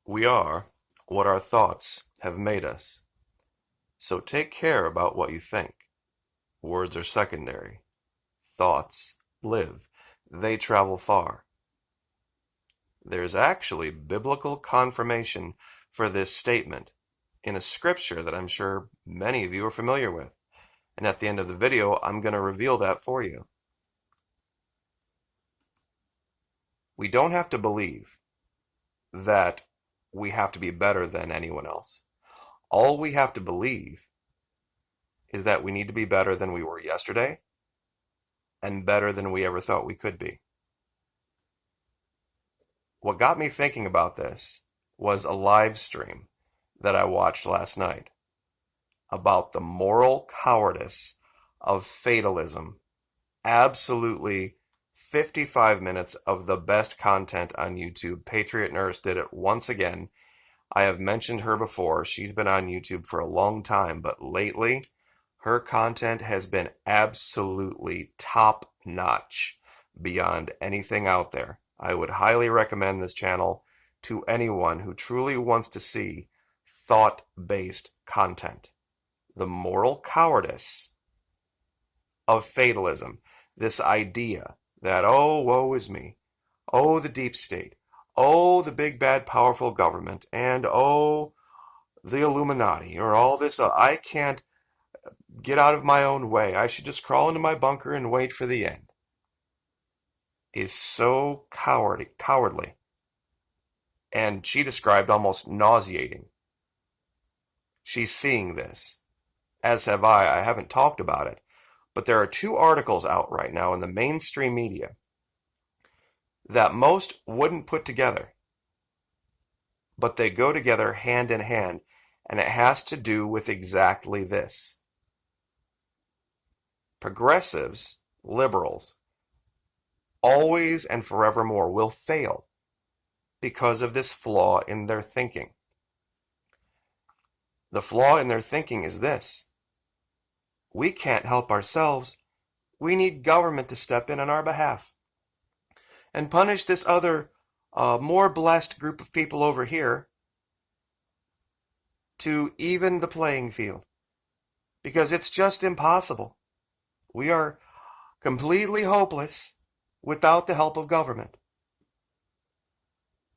We are what our thoughts have made us. So take care about what you think. Words are secondary. Thoughts live. They travel far. There's actually biblical confirmation for this statement in a scripture that I'm sure many of you are familiar with. And at the end of the video, I'm going to reveal that for you. We don't have to believe that we have to be better than anyone else. All we have to believe is that we need to be better than we were yesterday and better than we ever thought we could be. What got me thinking about this was a live stream that I watched last night about the moral cowardice of fatalism. Absolutely 55 minutes of the best content on YouTube. Patriot Nurse did it once again. I have mentioned her before. She's been on YouTube for a long time, but lately her content has been absolutely top-notch beyond anything out there. I would highly recommend this channel to anyone who truly wants to see thought-based content. The moral cowardice of fatalism. This idea that, oh, woe is me. Oh, the deep state. Oh, the big, bad, powerful government. And oh, the Illuminati. Or all this, I can't get out of my own way. I should just crawl into my bunker and wait for the end. Is so cowardly. And she described almost nauseating. She's seeing this. As have I. I haven't talked about it. But there are two articles out right now in the mainstream media that most wouldn't put together. But they go together hand in hand. And it has to do with exactly this. Progressives, liberals, always and forevermore will fail because of this flaw in their thinking. The flaw in their thinking is this. We can't help ourselves. We need government to step in on our behalf and punish this other, more blessed group of people over here to even the playing field, because it's just impossible. We are completely hopeless without the help of government.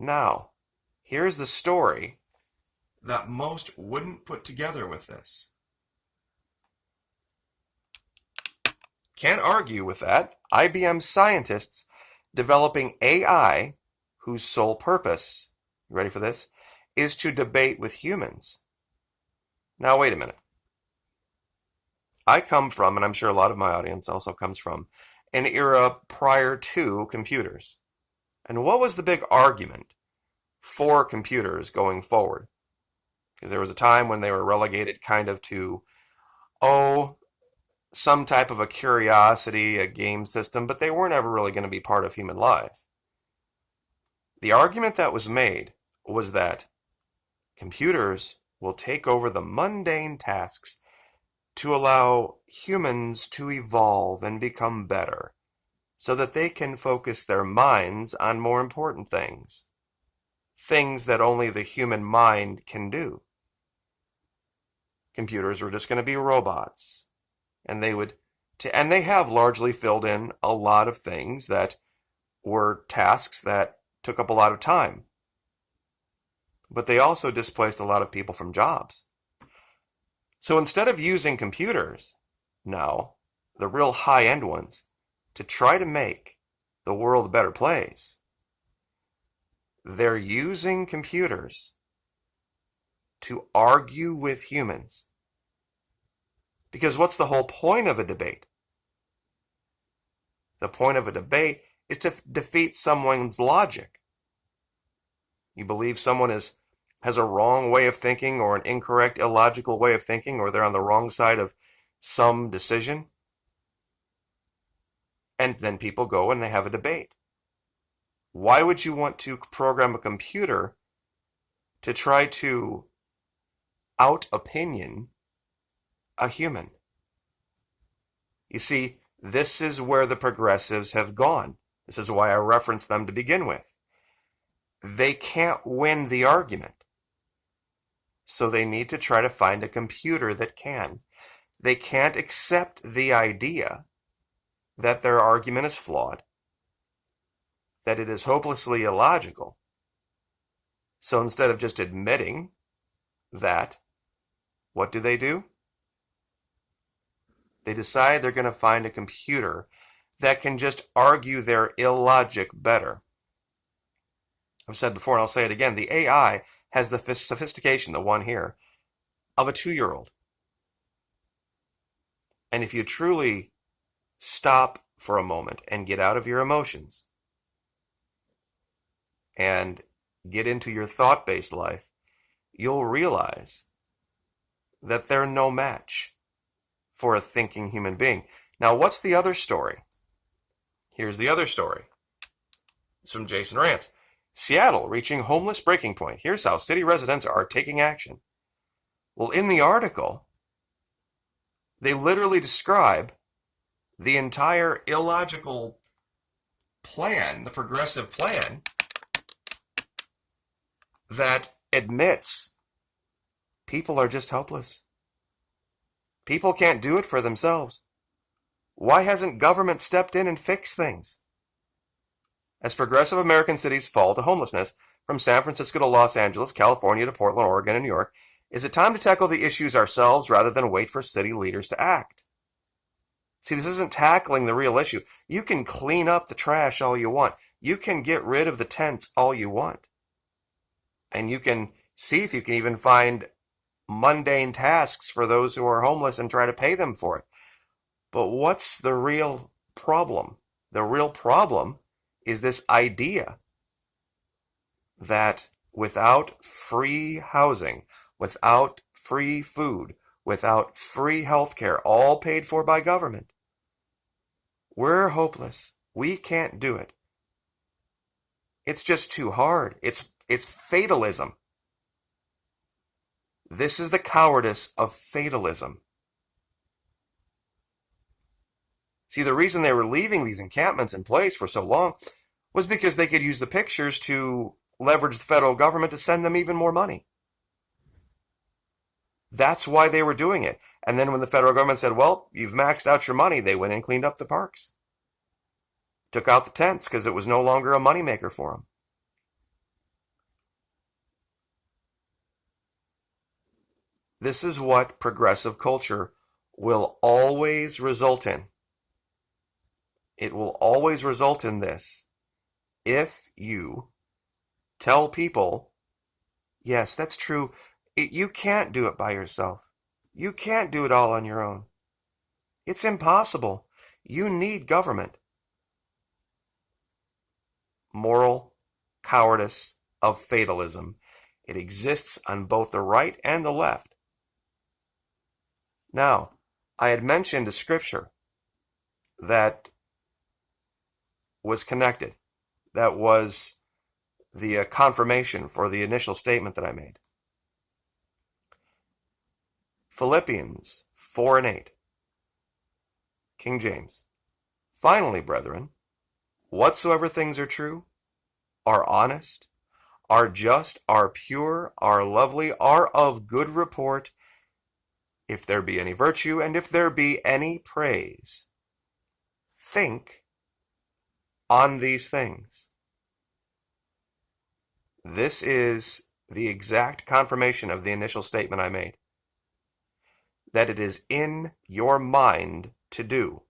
Now, here's the story that most wouldn't put together with this. Can't argue with that. IBM scientists developing AI whose sole purpose, you ready for this, is to debate with humans. Now, wait a minute. I come from, and I'm sure a lot of my audience also comes from, an era prior to computers. And what was the big argument for computers going forward? Because there was a time when they were relegated kind of to, some type of a curiosity, a game system, but they weren't ever really going to be part of human life. The argument that was made was that computers will take over the mundane tasks to allow humans to evolve and become better so that they can focus their minds on more important things, things that only the human mind can do. Computers were just going to be robots, and they have largely filled in a lot of things that were tasks that took up a lot of time. But they also displaced a lot of people from jobs. So instead of using computers now, the real high-end ones, to try to make the world a better place, they're using computers to argue with humans. Because what's the whole point of a debate? The point of a debate is to defeat someone's logic. You believe someone has a wrong way of thinking or an incorrect, illogical way of thinking, or they're on the wrong side of some decision. And then people go and they have a debate. Why would you want to program a computer to try to out-opinion a human? You see, this is where the progressives have gone. This is why I referenced them to begin with. they can't win the argument. So they need to try to find a computer that can. They can't accept the idea that their argument is flawed, that it is hopelessly illogical. So instead of just admitting that, what do? They decide they're going to find a computer that can just argue their illogic better. I've said before, and I'll say it again, the AI has the sophistication, the one here, of a 2-year-old. And if you truly stop for a moment and get out of your emotions and get into your thought-based life, you'll realize that they're no match for a thinking human being. Now, what's the other story? Here's the other story. It's from Jason Rantz. Seattle reaching homeless breaking point. Here's how city residents are taking action. Well, in the article, they literally describe the entire illogical plan, the progressive plan, that admits people are just helpless. People can't do it for themselves. Why hasn't government stepped in and fixed things? As progressive American cities fall to homelessness, from San Francisco to Los Angeles, California to Portland, Oregon, and New York, is it time to tackle the issues ourselves rather than wait for city leaders to act? See, this isn't tackling the real issue. You can clean up the trash all you want. You can get rid of the tents all you want. And you can see if you can even find mundane tasks for those who are homeless and try to pay them for it. But what's the real problem? The real problem is this idea that without free housing, without free food, without free health care, all paid for by government, we're hopeless. We can't do it. It's just too hard. It's fatalism. This is the cowardice of fatalism. See, the reason they were leaving these encampments in place for so long was because they could use the pictures to leverage the federal government to send them even more money. That's why they were doing it. And then when the federal government said, well, you've maxed out your money, they went and cleaned up the parks. Took out the tents because it was no longer a moneymaker for them. This is what progressive culture will always result in. It will always result in this. If you tell people, yes, that's true, you can't do it by yourself. You can't do it all on your own. It's impossible. You need government. Moral cowardice of fatalism. It exists on both the right and the left. Now, I had mentioned a scripture that was connected. That was the confirmation for the initial statement that I made. Philippians 4:8. King James. Finally, brethren, whatsoever things are true, are honest, are just, are pure, are lovely, are of good report, if there be any virtue, and if there be any praise, think on these things. This is the exact confirmation of the initial statement I made. That it is in your mind to do.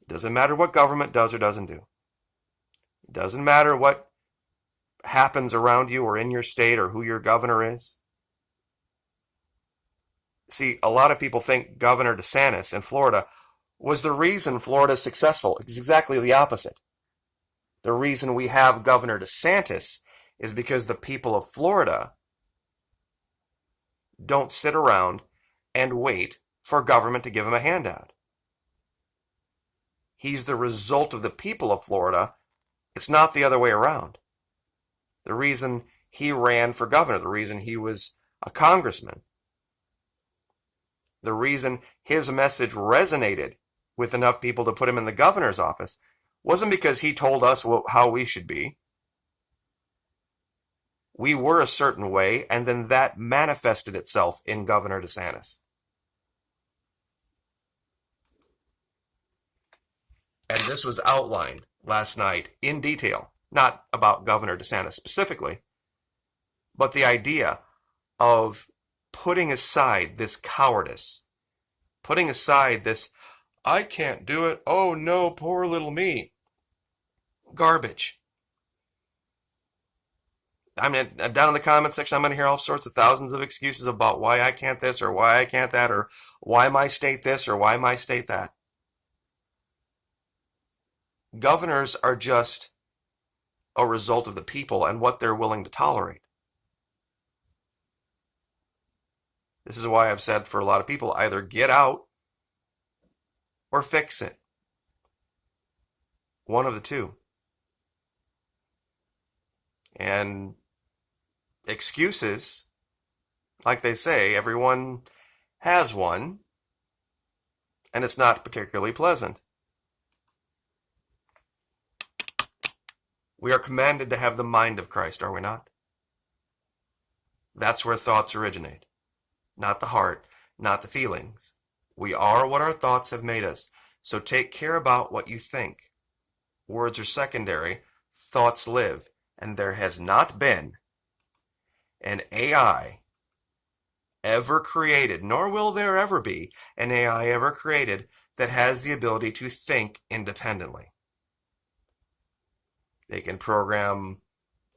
It doesn't matter what government does or doesn't do. It doesn't matter what happens around you or in your state or who your governor is. See, a lot of people think Governor DeSantis in Florida was the reason Florida is successful. It's exactly the opposite. The reason we have Governor DeSantis is because the people of Florida don't sit around and wait for government to give them a handout. He's the result of the people of Florida. It's not the other way around. The reason he ran for governor, the reason he was a congressman, the reason his message resonated with enough people to put him in the governor's office wasn't because he told us how we should be. we were a certain way, and then that manifested itself in Governor DeSantis. And this was outlined last night in detail, not about Governor DeSantis specifically, but the idea of putting aside this cowardice, putting aside this, I can't do it, oh no, poor little me, garbage. I mean, down in the comment section, I'm going to hear all sorts of thousands of excuses about why I can't this or why I can't that or why my state this or why my state that. Governors are just a result of the people and what they're willing to tolerate. This is why I've said for a lot of people, either get out or fix it. One of the two. And excuses, like they say, everyone has one, and it's not particularly pleasant. We are commanded to have the mind of Christ, are we not? That's where thoughts originate. Not the heart, not the feelings. We are what our thoughts have made us. So take care about what you think. Words are secondary. Thoughts live. And there has not been an AI ever created, nor will there ever be an AI ever created that has the ability to think independently. They can program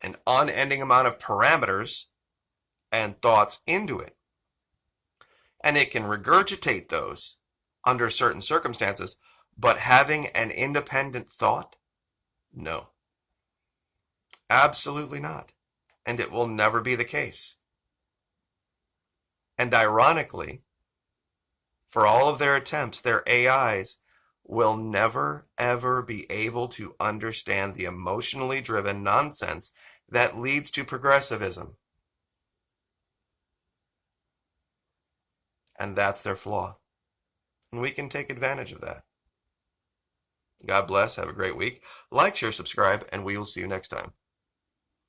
an unending amount of parameters and thoughts into it. And it can regurgitate those under certain circumstances, but having an independent thought? No. Absolutely not. And it will never be the case. And ironically, for all of their attempts, their AIs will never, ever be able to understand the emotionally driven nonsense that leads to progressivism. And that's their flaw. And we can take advantage of that. God bless. Have a great week. Like, share, subscribe, and we will see you next time.